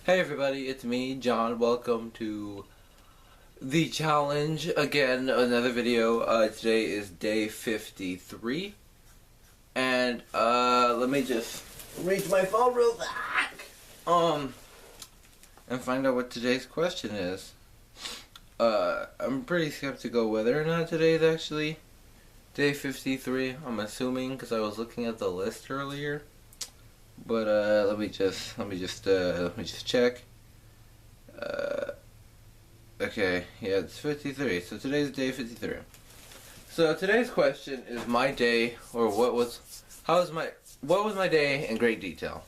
Hey everybody, it's me, John. Welcome to the challenge. Again, another video. Today is day 53. And, let me just reach my phone real quick. And find out what today's question is. I'm pretty skeptical whether or not today is actually day 53. I'm assuming, because I was looking at the list earlier. But let me just check. Okay, yeah, it's 53. So today's day 53. So today's question is my day, or what was my day in great detail.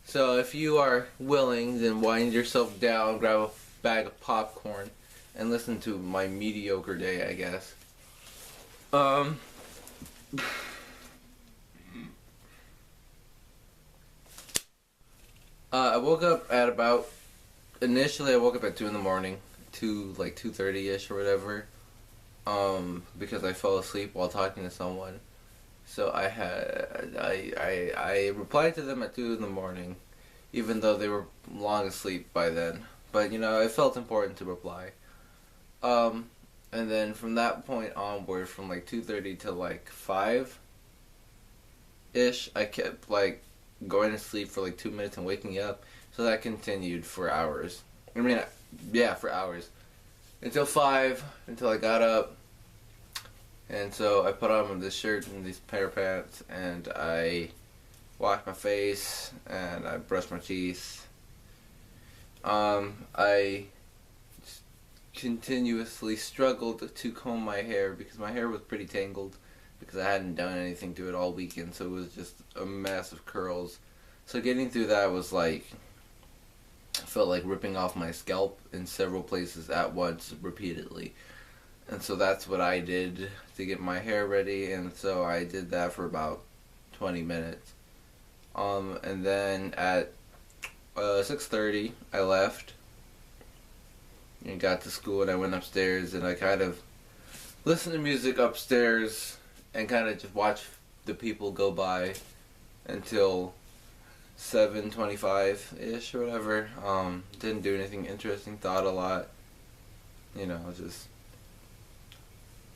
So if you are willing, then wind yourself down, grab a bag of popcorn, and listen to my mediocre day, I guess. I woke up at initially I woke up at 2 in the morning, like 2:30ish or whatever, because I fell asleep while talking to someone. So I replied to them at 2 in the morning, even though they were long asleep by then. But, it felt important to reply. And then from that point onward, from like 2:30 to like 5-ish, I kept like going to sleep for like 2 minutes and waking up, so that continued for hours. For hours. Until 5, until I got up, and so I put on this shirt and these pair of pants, and I washed my face, and I brushed my teeth. I continuously struggled to comb my hair, because my hair was pretty tangled, because I hadn't done anything to it all weekend, so it was just a mess of curls. So getting through that was like, felt like ripping off my scalp in several places at once, repeatedly. And so that's what I did to get my hair ready, and so I did that for about 20 minutes. And then at 6:30, I left and got to school, and I went upstairs, and I kind of listened to music upstairs and kind of just watched the people go by until 7:25-ish or whatever. Didn't do anything interesting, thought a lot.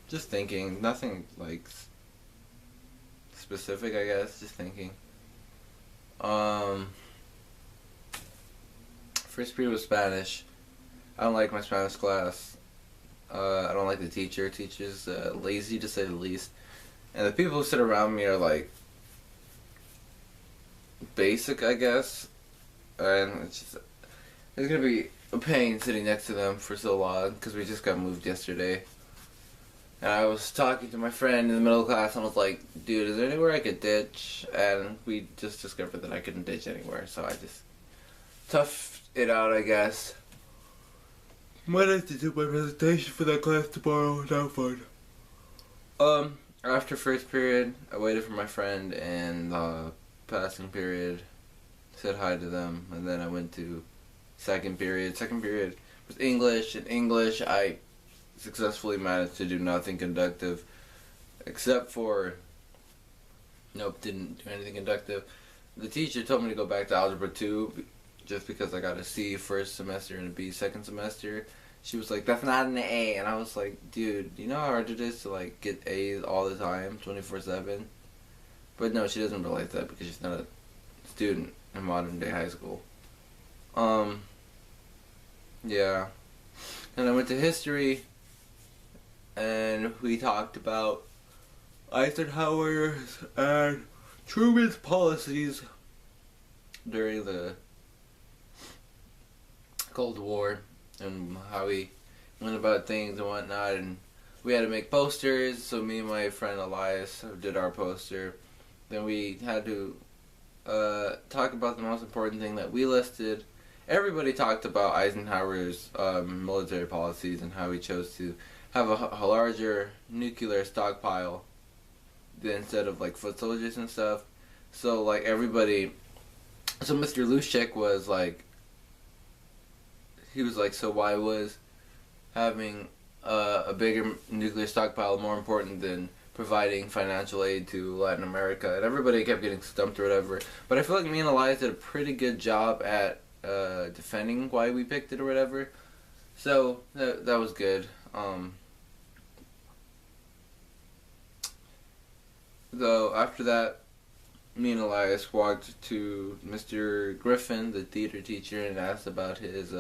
Just thinking. Nothing like specific, I guess, just thinking. First period was Spanish. I don't like my Spanish class. I don't like the teacher. Teacher's lazy, to say the least. And the people who sit around me are like basic, I guess. And it's gonna be a pain sitting next to them for so long, because we just got moved yesterday. And I was talking to my friend in the middle of class, and I was like, dude, is there anywhere I could ditch? And we just discovered that I couldn't ditch anywhere, so I just toughed it out, I guess. Might have to do my presentation for that class tomorrow. Not fun. After first period, I waited for my friend in the passing period, said hi to them, and then I went to second period. Second period was English. In English, I successfully managed to do nothing conductive, except for, didn't do anything conductive. The teacher told me to go back to Algebra 2, just because I got a C first semester and a B second semester. She was like, that's not an A, and I was like, dude, you know how hard it is to like get A's all the time, 24/7? But no, she doesn't realize that, because she's not a student in modern day high school. Yeah. And I went to history, and we talked about Eisenhower's and Truman's policies during the Cold War, and how he went about things and whatnot. And we had to make posters, so me and my friend Elias did our poster. Then we had to talk about the most important thing that we listed. Everybody talked about Eisenhower's military policies, and how he chose to have a larger nuclear stockpile instead of like foot soldiers and stuff. So like everybody, so Mr. Luschek was like, he was like, so why was having a bigger nuclear stockpile more important than providing financial aid to Latin America? And everybody kept getting stumped or whatever. But I feel like me and Elias did a pretty good job at defending why we picked it or whatever. So that was good. Though after that, me and Elias walked to Mr. Griffin, the theater teacher, and asked about his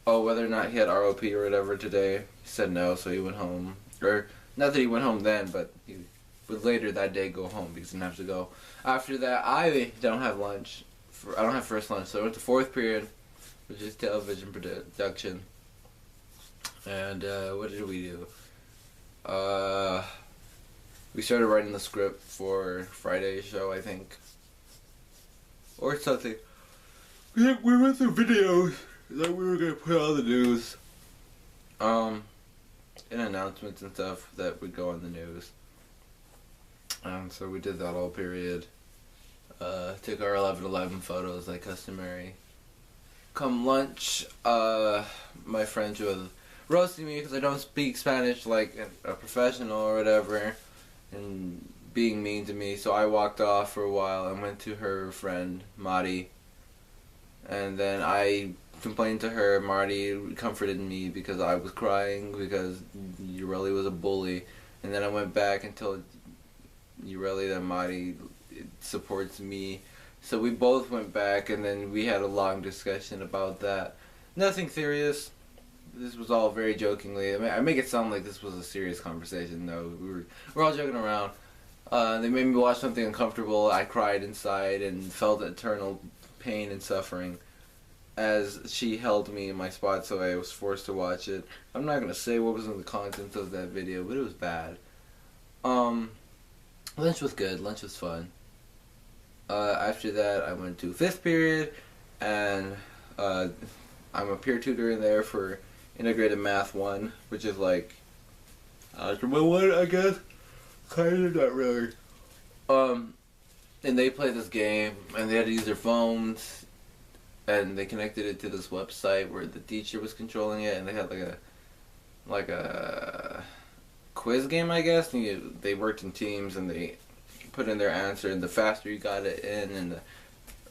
whether or not he had ROP or whatever today. He said no, so he went home. Or not that he went home then, but he would later that day go home because he didn't have to go. After that, I don't have lunch. I don't have first lunch, so I went to fourth period, which is television production. And what did we do? We started writing the script for Friday's show, I think. Or something. We went through videos that we were going to put on the news. And announcements and stuff that would go on the news. So we did that all period. Took our 11/11 photos like customary. Come lunch, my friends were roasting me because I don't speak Spanish like a professional or whatever, and being mean to me. So I walked off for a while and went to her friend Marty, and then I complained to her. Marty comforted me because I was crying because Ureli was a bully, and then I went back and told Ureli that Marty supports me. So we both went back, and then we had a long discussion about that. Nothing serious. This was all very jokingly. I make it sound like this was a serious conversation. No, we're all joking around. They made me watch something uncomfortable. I cried inside and felt eternal pain and suffering as she held me in my spot, so I was forced to watch it. I'm not gonna say what was in the contents of that video, but it was bad. Lunch was good. Lunch was fun. After that, I went to fifth period, and I'm a peer tutor in there for Integrated Math 1, which is like Algebra 1, I guess. Kind of, not really. And they play this game, and they had to use their phones, and they connected it to this website where the teacher was controlling it, and they had like a quiz game, I guess. And they worked in teams, and they put in their answer, and the faster you got it in, and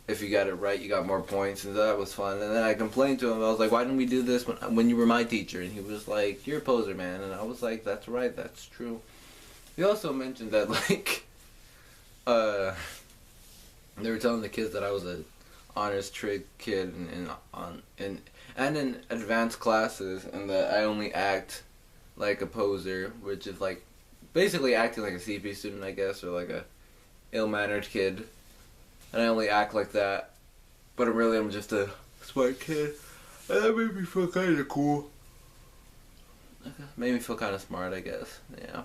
if you got it right, you got more points, and that was fun. And then I complained to him. I was like, "Why didn't we do this when you were my teacher?" And he was like, "You're a poser, man." And I was like, "That's right, that's true." He also mentioned that like, they were telling the kids that I was a honors trig kid in advanced classes, and that I only act like a poser, which is like basically acting like a CP student, I guess, or like a ill-mannered kid. And I only act like that, but really I'm just a smart kid. And that made me feel kind of cool. Made me feel kind of smart, I guess. Yeah.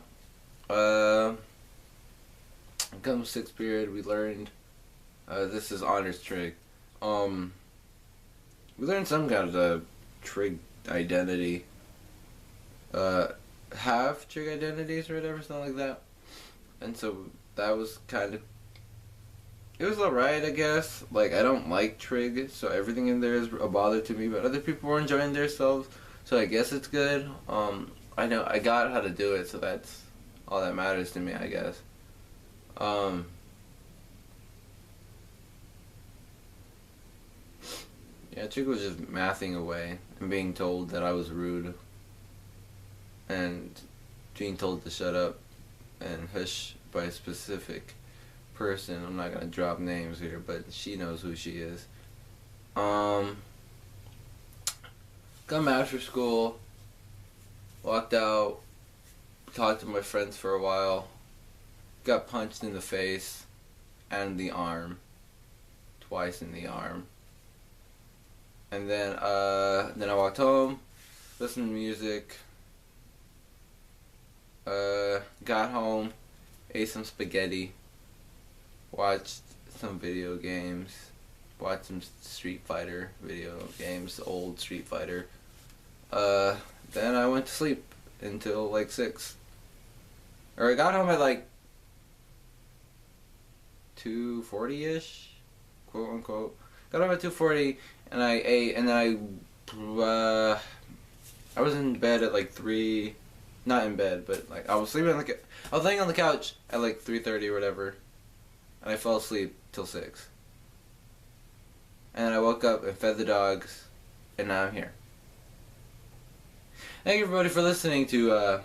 Come sixth period, we learned. This is honors trig. We learned some kind of the trig identity. Half trig identities or whatever, something like that. And so that was kind of, it was alright, I guess. Like, I don't like trig, so everything in there is a bother to me, but other people were enjoying themselves, so I guess it's good. I know I got how to do it, so that's all that matters to me, I guess. Yeah, trig was just mathing away and being told that I was rude and being told to shut up and hush by a specific person. I'm not gonna drop names here, but she knows who she is. Come after school, walked out, talked to my friends for a while, got punched in the face and the arm, twice in the arm. And then I walked home, listened to music, got home, ate some spaghetti, watched some video games, watched some Street Fighter video games, old Street Fighter. Then I went to sleep until like 6. Or I got home at like 2:40ish, quote unquote. Got home at 2:40, and I ate, and then I was in bed at like 3. Not in bed, but like I was sleeping on I was laying on the couch at like 3:30 or whatever, and I fell asleep till 6. and I woke up and fed the dogs, and now I'm here. Thank you everybody for listening to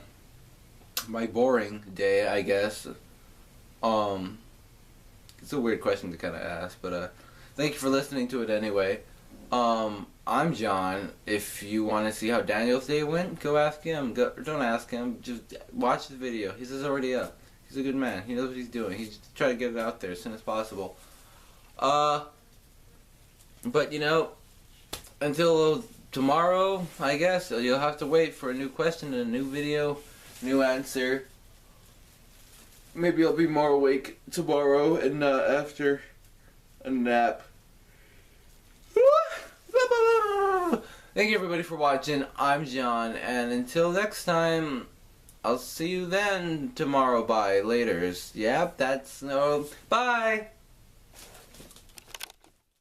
my boring day, I guess. It's a weird question to kind of ask, but thank you for listening to it anyway. I'm John. If you want to see how Daniel's day went, go ask him. Don't ask him. Just watch the video. He's already up. He's a good man. He knows what he's doing. He's trying to get it out there as soon as possible. But you know, until tomorrow, I guess you'll have to wait for a new question and a new video, new answer. Maybe I'll be more awake tomorrow and after a nap. Thank you everybody for watching. I'm John, and until next time, I'll see you then tomorrow. Bye. Laters. Yep, that's no. Bye.